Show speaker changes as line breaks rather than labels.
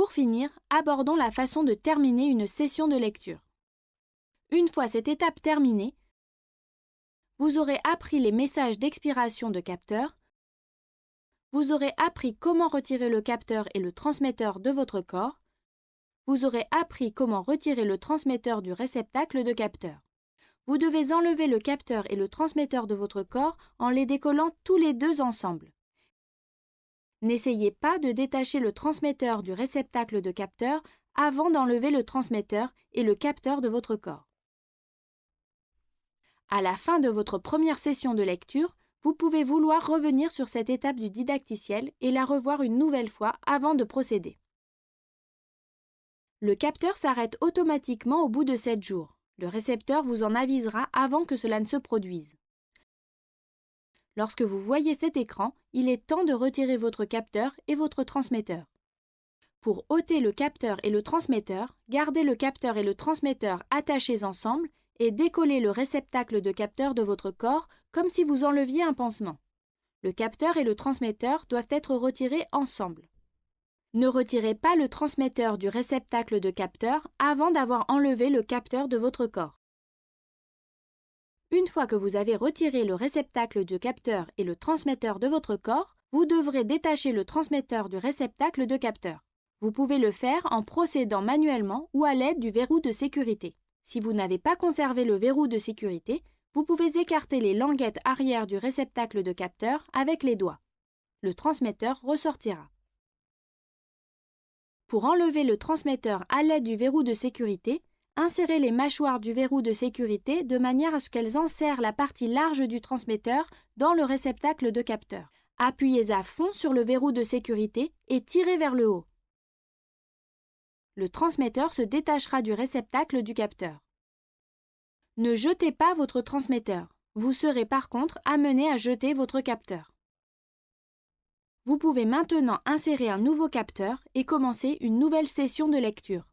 Pour finir, abordons la façon de terminer une session de lecture. Une fois cette étape terminée, vous aurez appris les messages d'expiration de capteur, vous aurez appris comment retirer le capteur et le transmetteur de votre corps, vous aurez appris comment retirer le transmetteur du réceptacle de capteur. Vous devez enlever le capteur et le transmetteur de votre corps en les décollant tous les deux ensemble. N'essayez pas de détacher le transmetteur du réceptacle de capteur avant d'enlever le transmetteur et le capteur de votre corps. À la fin de votre première session de lecture, vous pouvez vouloir revenir sur cette étape du didacticiel et la revoir une nouvelle fois avant de procéder. Le capteur s'arrête automatiquement au bout de 7 jours. Le récepteur vous en avisera avant que cela ne se produise. Lorsque vous voyez cet écran, il est temps de retirer votre capteur et votre transmetteur. Pour ôter le capteur et le transmetteur, gardez le capteur et le transmetteur attachés ensemble et décollez le réceptacle de capteur de votre corps comme si vous enleviez un pansement. Le capteur et le transmetteur doivent être retirés ensemble. Ne retirez pas le transmetteur du réceptacle de capteur avant d'avoir enlevé le capteur de votre corps. Une fois que vous avez retiré le réceptacle du capteur et le transmetteur de votre corps, vous devrez détacher le transmetteur du réceptacle de capteur. Vous pouvez le faire en procédant manuellement ou à l'aide du verrou de sécurité. Si vous n'avez pas conservé le verrou de sécurité, vous pouvez écarter les languettes arrière du réceptacle de capteur avec les doigts. Le transmetteur ressortira. Pour enlever le transmetteur à l'aide du verrou de sécurité, insérez les mâchoires du verrou de sécurité de manière à ce qu'elles enserrent la partie large du transmetteur dans le réceptacle de capteur. Appuyez à fond sur le verrou de sécurité et tirez vers le haut. Le transmetteur se détachera du réceptacle du capteur. Ne jetez pas votre transmetteur. Vous serez par contre amené à jeter votre capteur. Vous pouvez maintenant insérer un nouveau capteur et commencer une nouvelle session de lecture.